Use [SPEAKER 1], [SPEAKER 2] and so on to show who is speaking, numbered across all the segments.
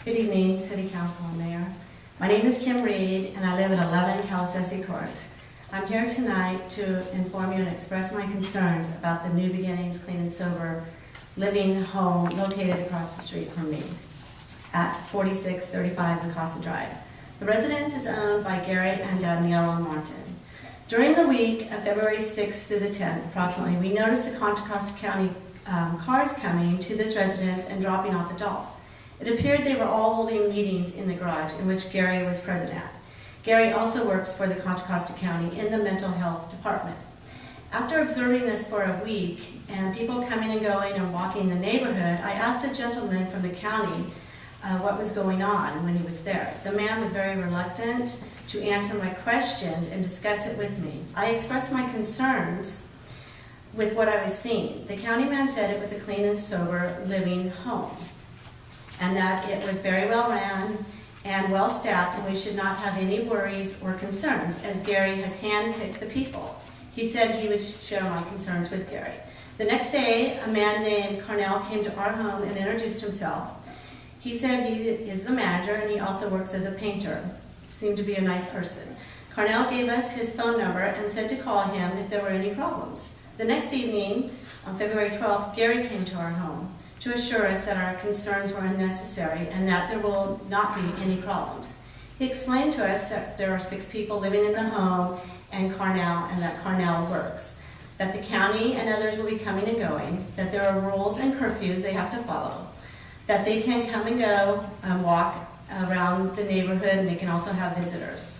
[SPEAKER 1] Good evening, City Council and Mayor. My name is Kim Reed, and I live at 11 Calassese Court. I'm here tonight to inform you and express my concerns about the New Beginnings Clean and Sober living home located across the street from me at 4635 Casa Drive. The residence is owned by Gary and Daniela Martin. During the week of February 6th through the 10th, approximately, we noticed the Contra Costa County cars coming to this residence and dropping off adults. It appeared they were all holding meetings in the garage in which Gary was present at. Gary also works for the Contra Costa County in the mental health department. After observing this for a week and people coming and going and walking the neighborhood, I asked a gentleman from the county what was going on when he was there. The man was very reluctant to answer my questions and discuss it with me. I expressed my concerns with what I was seeing. The county man said it was a clean and sober living home, and that it was very well ran and well staffed, and we should not have any worries or concerns, as Gary has handpicked the people. He said he would share my concerns with Gary. The next day, a man named Carnell came to our home and introduced himself. He said he is the manager and he also works as a painter. Seemed to be a nice person. Carnell gave us his phone number and said to call him if there were any problems. The next evening, on February 12th, Gary came to our home to assure us that our concerns were unnecessary and that there will not be any problems. He explained to us that there are 6 people living in the home and that Carnell works, that the county and others will be coming and going, that there are rules and curfews they have to follow, that they can come and go and walk around the neighborhood, and they can also have visitors.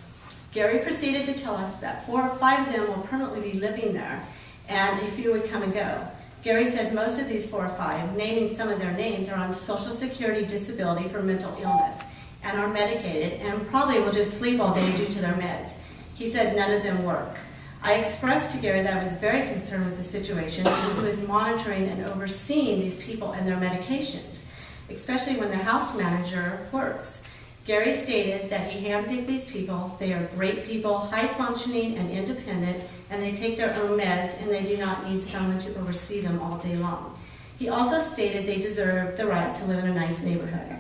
[SPEAKER 1] Gary proceeded to tell us that 4 or 5 of them will permanently be living there, and a few would come and go. Gary said most of these 4 or 5, naming some of their names, are on Social Security disability for mental illness and are medicated and probably will just sleep all day due to their meds. He said none of them work. I expressed to Gary that I was very concerned with the situation and who is monitoring and overseeing these people and their medications, especially when the house manager works. Gary stated that he handpicked these people. They are great people, high functioning and independent, and they take their own meds and they do not need someone to oversee them all day long. He also stated they deserve the right to live in a nice neighborhood.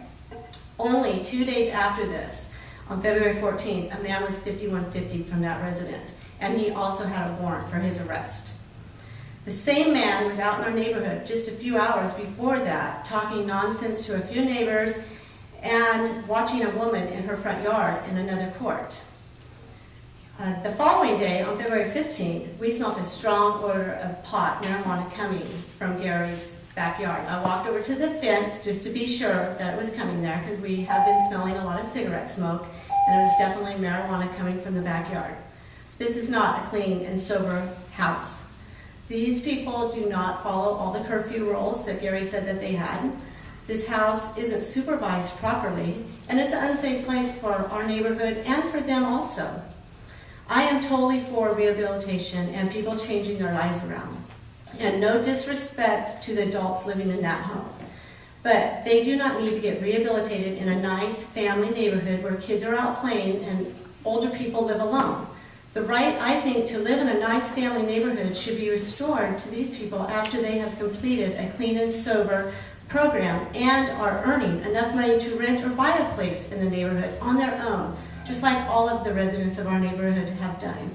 [SPEAKER 1] Only 2 days after this, on February 14th, a man was 5150 from that residence, and he also had a warrant for his arrest. The same man was out in our neighborhood just a few hours before that, talking nonsense to a few neighbors and watching a woman in her front yard in another court. The following day, on February 15th, we smelled a strong odor of pot marijuana coming from Gary's backyard. I walked over to the fence just to be sure that it was coming there, because we have been smelling a lot of cigarette smoke, and it was definitely marijuana coming from the backyard. This is not a clean and sober house. These people do not follow all the curfew rules that Gary said that they had. This house isn't supervised properly, and it's an unsafe place for our neighborhood and for them also. I am totally for rehabilitation and people changing their lives around, and no disrespect to the adults living in that home. But they do not need to get rehabilitated in a nice family neighborhood where kids are out playing and older people live alone. The right, I think, to live in a nice family neighborhood should be restored to these people after they have completed a clean and sober program and are earning enough money to rent or buy a place in the neighborhood on their own, just like all of the residents of our neighborhood have done.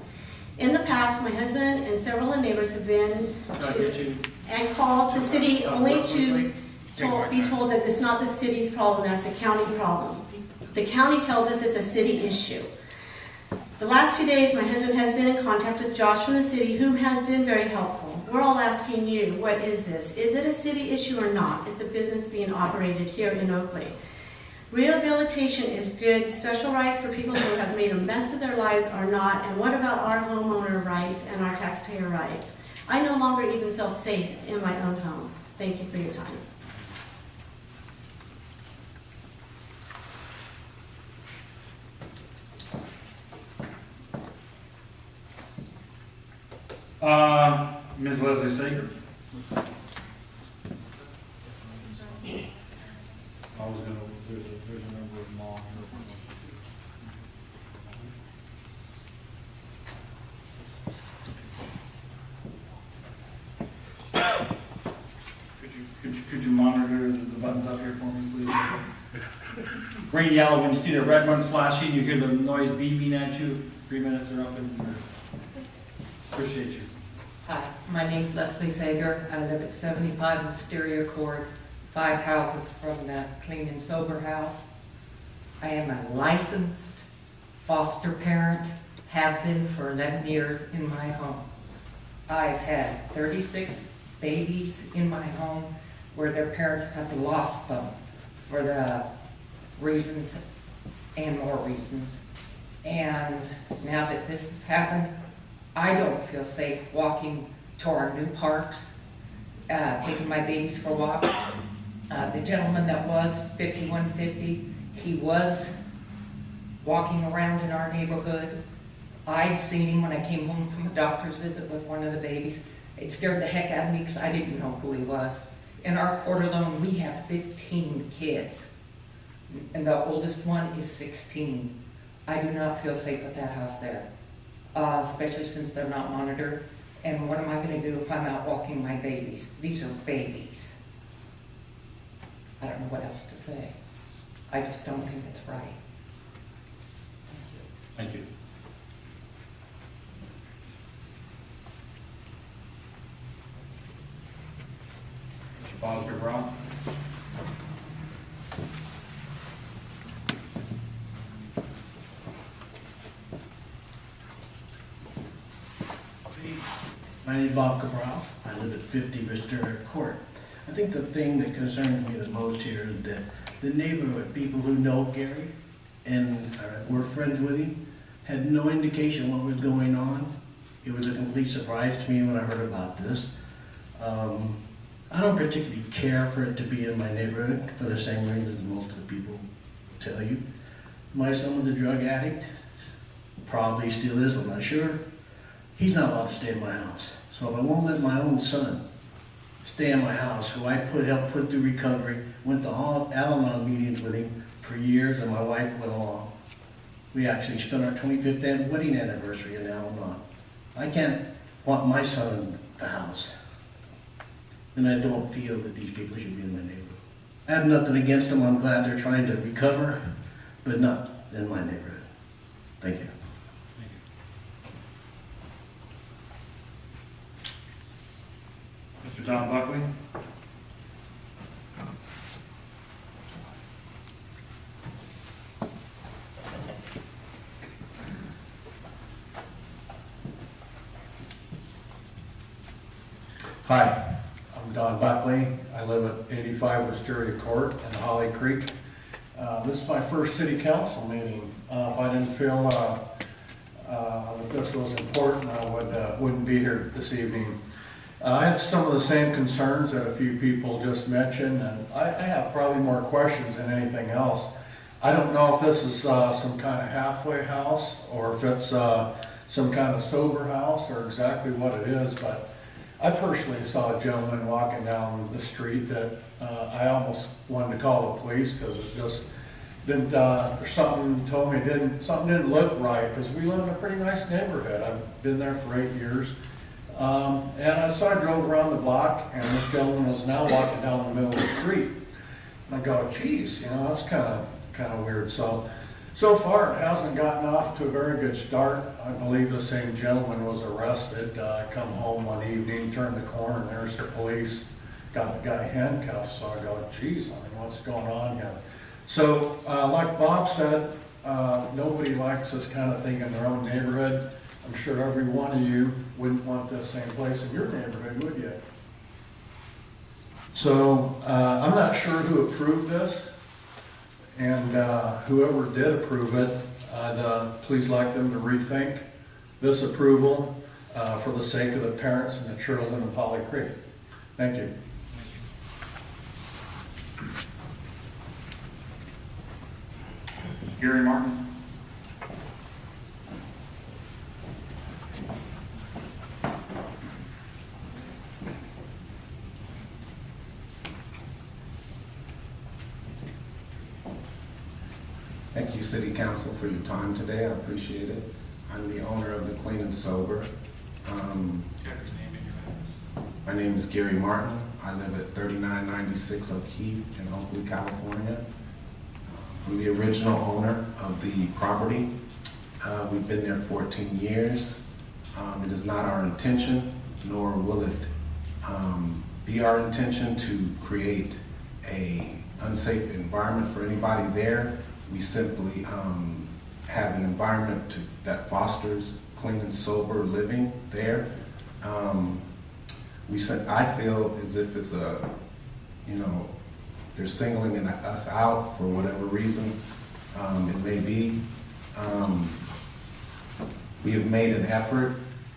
[SPEAKER 1] In the past, my husband and several of the neighbors have been to and called the city only to be told that it's not the city's problem, that it's a county problem. The county tells us it's a city issue. The last few days, my husband has been in contact with Josh from the city, who has been very helpful. We're all asking you, what is this? Is it a city issue or not? It's a business being operated here in Oakley. Rehabilitation is good. Special rights for people who have made a mess of their lives are not. And what about our homeowner rights and our taxpayer rights? I no longer even feel safe in my own home. Thank you for your time.
[SPEAKER 2] Ms. Leslie Sager. I was going to, there's a number of them all here. Could you monitor the buttons up here for me? please. Green, yellow, when you see the red one flashing, you hear the noise beeping at you, 3 minutes are up and appreciate you.
[SPEAKER 3] Hi, my name's Leslie Sager. I live at 75 Wisteria Court, 5 houses from the Clean and Sober House. I am a licensed foster parent, have been for 11 years in my home. I've had 36 babies in my home where their parents have lost them for the reasons and more reasons. And now that this has happened, I don't feel safe walking to our new parks, taking my babies for walks. The gentleman that was 5150, he was walking around in our neighborhood. I'd seen him when I came home from a doctor's visit with one of the babies. It scared the heck out of me because I didn't know who he was. In our court alone, we have 15 kids, and the oldest one is 16. I do not feel safe at that house there, especially since they're not monitored. And what am I going to do if I'm out walking my babies? These are babies. I don't know what else to say. I just don't think it's right.
[SPEAKER 2] Thank you. Mr. Bob Brown.
[SPEAKER 4] My name is Bob Cabral. I live at 50 Wisteria Court. I think the thing that concerns me the most here is that the neighborhood, people who know Gary and were friends with him, had no indication what was going on. It was a complete surprise to me when I heard about this. I don't particularly care for it to be in my neighborhood for the same reasons most of the people tell you. My son was a drug addict, probably still is, I'm not sure. He's not allowed to stay in my house. So if I won't let my own son stay in my house, who I helped put through recovery, went to all Al-Anon meetings with him for years, and my wife went along. We actually spent our 25th wedding anniversary in Al-Anon. I can't want my son in the house. And I don't feel that these people should be in my neighborhood. I have nothing against them. I'm glad they're trying to recover, but not in my neighborhood. Thank you.
[SPEAKER 2] Mr. Don Buckley.
[SPEAKER 5] Hi, I'm Don Buckley. I live at 85 Wisteria Court in Holly Creek. This is my first city council meeting. If I didn't feel that this was important, I wouldn't be here this evening. I had some of the same concerns that a few people just mentioned, and I have probably more questions than anything else. I don't know if this is some kind of halfway house or if it's some kind of sober house or exactly what it is, but I personally saw a gentleman walking down the street that I almost wanted to call the police because it just didn't, something told me something didn't look right, because we live in a pretty nice neighborhood. I've been there for 8 years. So I drove around the block, and this gentleman was now walking down the middle of the street. And I go, geez, that's kind of weird. So far, it hasn't gotten off to a very good start. I believe the same gentleman was arrested. I come home one evening, turned the corner, and there's the police. Got the guy handcuffed, so I go, geez, what's going on here? So, like Bob said, nobody likes this kind of thing in their own neighborhood. I'm sure every one of you wouldn't want this same place in your neighborhood, would you? So, I'm not sure who approved this. And whoever did approve it, I'd please like them to rethink this approval for the sake of the parents and the children of Holly Creek. Thank you.
[SPEAKER 2] Gary Martin.
[SPEAKER 6] Thank you, City Council, for your time today. I appreciate it. I'm the owner of the Clean and Sober. My name is Gary Martin. I live at 3996 O'Keefe in Oakley, California. I'm the original owner of the property. We've been there 14 years. It is not our intention, nor will it be our intention to create an unsafe environment for anybody there. We simply have an environment that fosters clean and sober living there. I feel as if it's they're singling us out for whatever reason it may be. We have made an effort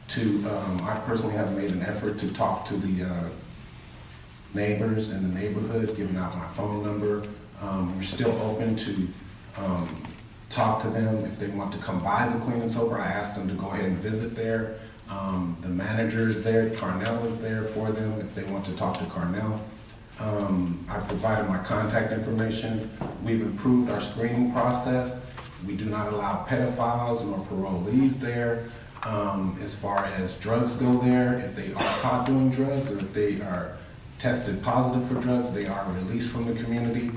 [SPEAKER 6] to, I personally have made an effort to talk to the neighbors in the neighborhood, giving out my phone number. We're still open to talk to them if they want to come by the Clean and Sober. I asked them to go ahead and visit there. The manager is there, Carnell is there for them if they want to talk to Carnell. I provided my contact information. We've improved our screening process. We do not allow pedophiles nor parolees there. As far as drugs go there, if they are caught doing drugs or if they are tested positive for drugs, they are released from the community,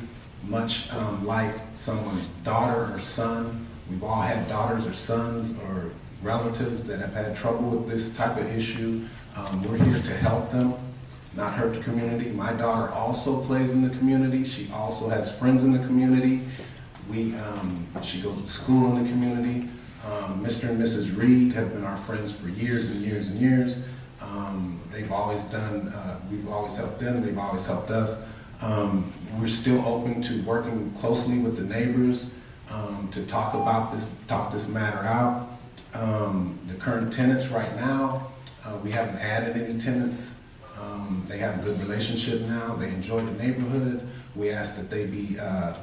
[SPEAKER 6] much like someone's daughter or son. We've all had daughters or sons or relatives that have had trouble with this type of issue. We're here to help them, not hurt the community. My daughter also plays in the community. She also has friends in the community. She goes to school in the community. Mr. and Mrs. Reed have been our friends for years and years and years. They've always done, we've always helped them, they've always helped us. We're still open to working closely with the neighbors to talk this matter out. The current tenants right now, we haven't added any tenants. They have a good relationship now. They enjoy the neighborhood. We ask that they be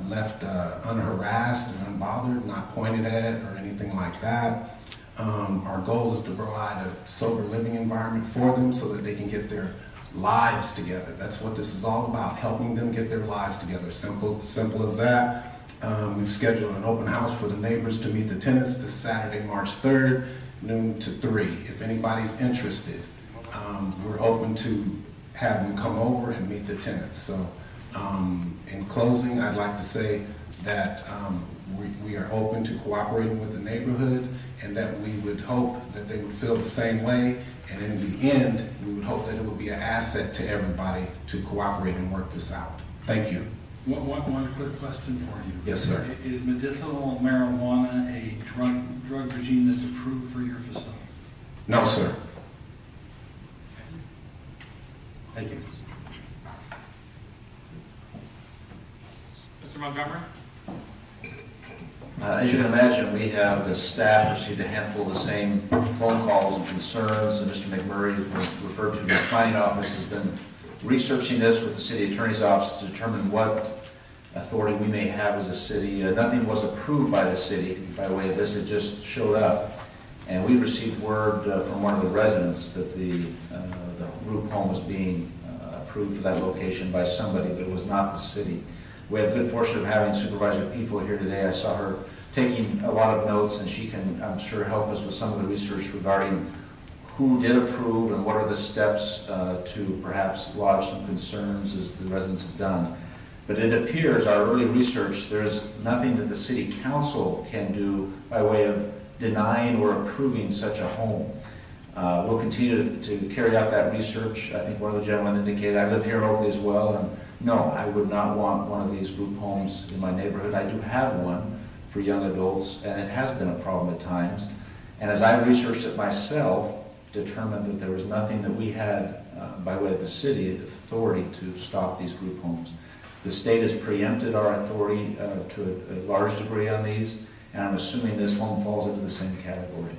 [SPEAKER 6] left unharassed and unbothered, not pointed at or anything like that. Our goal is to provide a sober living environment for them so that they can get their lives together. That's what this is all about, helping them get their lives together. Simple as that. We've scheduled an open house for the neighbors to meet the tenants this Saturday, March 3rd, noon to 3. If anybody's interested, we're open to have them come over and meet the tenants. So in closing, I'd like to say that we are open to cooperating with the neighborhood and that we would hope that they would feel the same way. And in the end, we would hope that it would be an asset to everybody to cooperate and work this out. Thank you.
[SPEAKER 2] One quick question for you.
[SPEAKER 6] Yes, sir.
[SPEAKER 2] Is medicinal marijuana a drug regime that's approved for your facility?
[SPEAKER 6] No, sir.
[SPEAKER 2] Thank you.
[SPEAKER 7] Mr. Montgomery?
[SPEAKER 8] As you can imagine, we have, as staff, received a handful of the same phone calls and concerns, and Mr. McMurray, who referred to the planning office, has been researching this with the city attorney's office to determine what authority we may have as a city. Nothing was approved by the city by way of this, it just showed up. And we received word from one of the residents that the group home was being approved for that location by somebody, but it was not the city. We have good fortune of having Supervisor Pifo here today. I saw her taking a lot of notes, and she can, I'm sure, help us with some of the research regarding who did approve and what are the steps to perhaps lodge some concerns as the residents have done. But it appears, our early research, there's nothing that the city council can do by way of denying or approving such a home. We'll continue to carry out that research. I think one of the gentlemen indicated, I live here in Oakley as well, and no, I would not want one of these group homes in my neighborhood. I do have one for young adults, and it has been a problem at times. And as I researched it myself, determined that there was nothing that we had by way of the city authority to stop these group homes. The state has preempted our authority to a large degree on these, and I'm assuming this home falls into the same category.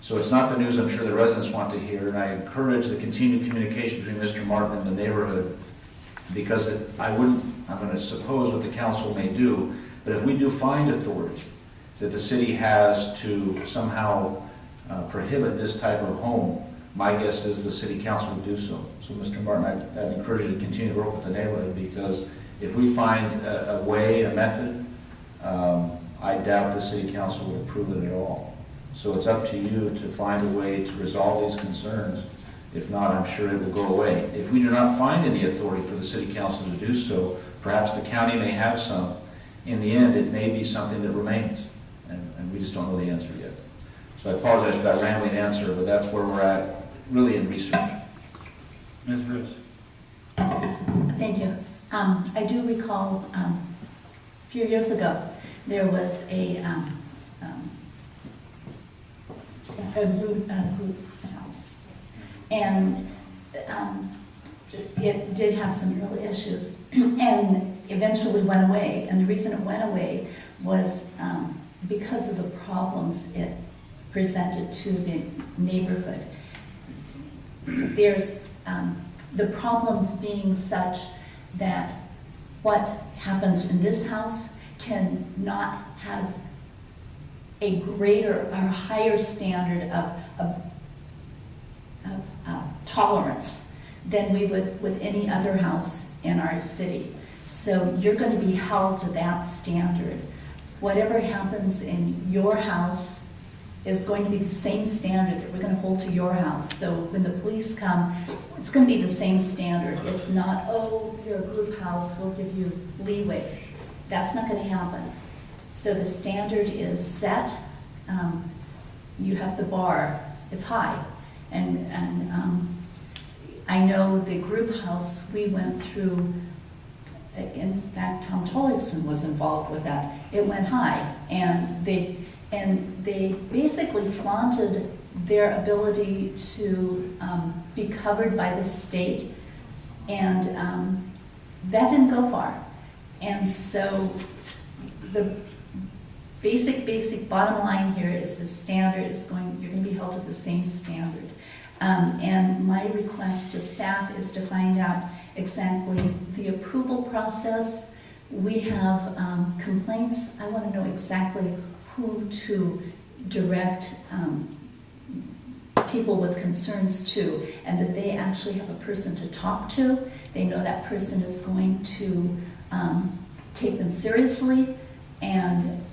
[SPEAKER 8] So it's not the news I'm sure the residents want to hear, and I encourage the continued communication between Mr. Martin and the neighborhood, because I'm going to suppose what the council may do, but if we do find authority that the city has to somehow prohibit this type of home, my guess is the city council would do so. So Mr. Martin, I'd encourage you to continue to work with the neighborhood, because if we find a way, a method, I doubt the city council would approve it at all. So it's up to you to find a way to resolve these concerns If not, I'm sure it will go away. If we do not find any authority for the city council to do so, perhaps the county may have some. In the end, it may be something that remains, and we just don't know the answer yet. So I apologize for that rambling answer, but that's where we're at, really in research.
[SPEAKER 2] Ms. Roots?
[SPEAKER 7] Thank you. I do recall a few years ago, there was a group house. And it did have some real issues and eventually went away. And the reason it went away was because of the problems it presented to the neighborhood. There's the problems being such that what happens in this house cannot have a greater or higher standard of tolerance than we would with any other house in our city. So you're going to be held to that standard. Whatever happens in your house is going to be the same standard that we're going to hold to your house. So when the police come, it's going to be the same standard. It's not, oh, you're a group house, we'll give you leeway. That's not going to happen. So the standard is set. You have the bar. It's high. And I know the group house we went through, in fact, Tom Tollerson was involved with that. It went high. And they basically flaunted their ability to be covered by the state, and that didn't go far. And so the basic bottom line here is the standard is you're going to be held to the same standard. And my request to staff is to find out exactly the approval process. We have complaints. I want to know exactly who to direct people with concerns to, and that they actually have a person to talk to. They know that person is going to take them seriously and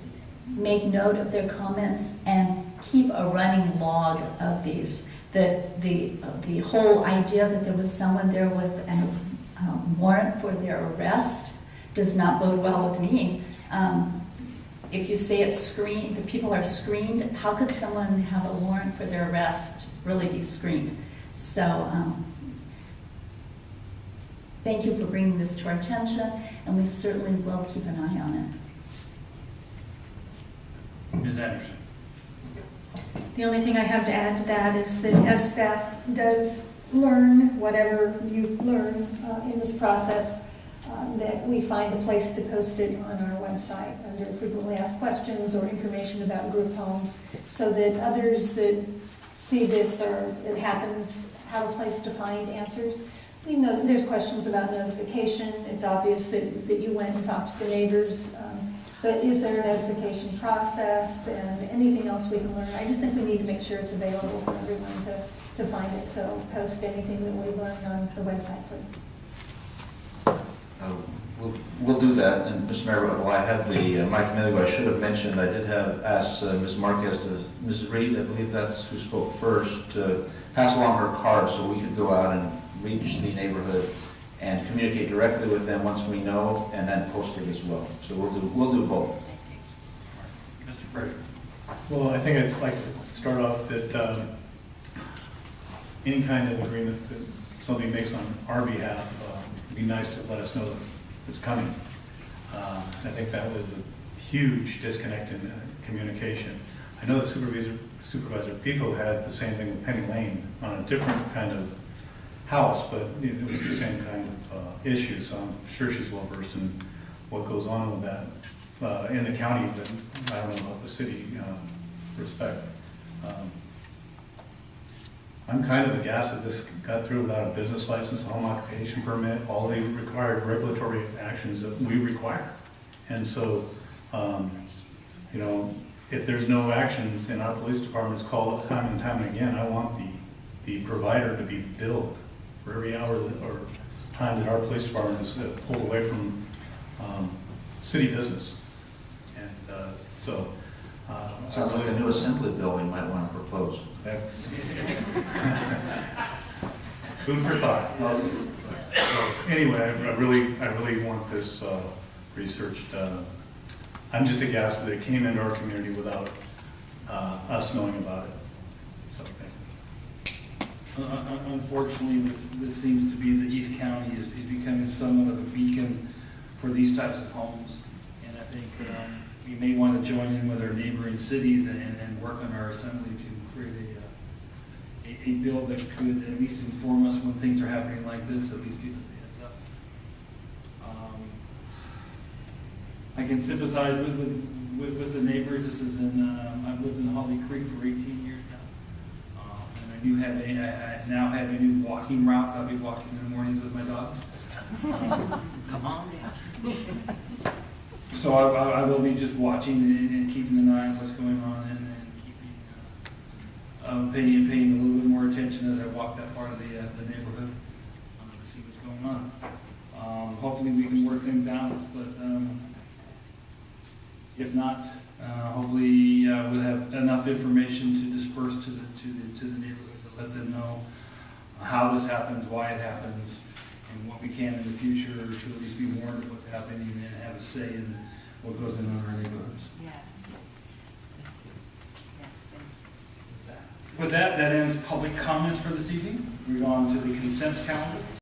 [SPEAKER 7] make note of their comments and keep a running log of these. The whole idea that there was someone there with a warrant for their arrest does not bode well with me. If you say it's screened, the people are screened, how could someone have a warrant for their arrest really be screened? So thank you for bringing this to our attention, and we certainly will keep an eye on it.
[SPEAKER 2] Ms. Anderson?
[SPEAKER 9] The only thing I have to add to that is that as staff does learn whatever you learn in this process, that we find a place to post it on our website under frequently asked questions or information about group homes, so that others that see this or it happens have a place to find answers. We know there's questions about notification. It's obvious that you went and talked to the neighbors, but is there a notification process and anything else we can learn? I just think we need to make sure it's available for everyone to find it, so post anything that we've learned on the website, please.
[SPEAKER 8] We'll do that. And Mr. Mayor, while I have the mic minute ago, I should have mentioned, I did have asked Ms. Marquez to, Mrs. Reed, I believe that's who spoke first, to pass along her card so we could go out and reach the neighborhood and communicate directly with them once we know, and then post it as well. So we'll do both.
[SPEAKER 2] Mr. Fraser?
[SPEAKER 10] Well, I think I'd like to start off that any kind of agreement that somebody makes on our behalf, it'd be nice to let us know that it's coming. I think that was a huge disconnect in communication. I know that Supervisor Pifo had the same thing with Penny Lane on a different kind of house, but it was the same kind of issue, so I'm sure she's well versed in what goes on with that in the county, but I don't know about the city respect. I'm kind of aghast that this got through without a business license, a home occupation permit, all the required regulatory actions that we require. And so, you know, if there's no actions and our police department's called time and time again, I want the provider to be billed for every hour or time that our police department is pulled away from city business. And so...
[SPEAKER 8] Sounds like a new assembly bill we might want to propose.
[SPEAKER 10] That's Food for thought. So, anyway, I really want this researched. I'm just aghast that it came into our community without us knowing about it. So, thank you.
[SPEAKER 2] Unfortunately, this seems to be the East County is becoming somewhat of a beacon for these types of homes. And I think we may want to join in with our neighboring cities and work on our assembly to create a bill that could at least inform us when things are happening like this, at least give us the heads up. I can sympathize with the neighbors. This is I've lived in Holly Creek for 18 years now. And I now have a new walking route. I'll be walking in the mornings with my dogs.
[SPEAKER 3] Come on down.
[SPEAKER 2] So I will be just watching and keeping an eye on what's going on and keeping, paying a little bit more attention as I walk that part of the neighborhood to see what's going on. Hopefully we can work things out, but if not, hopefully we'll have enough information to disperse to the neighborhood to let them know how this happens, why it happens, and what we can in the future to at least be warned of what's happening and have a say in what goes on in our neighborhoods.
[SPEAKER 3] Yes. Yes, thank you.
[SPEAKER 2] With that ends public comments for this evening. We're on to the consent calendar.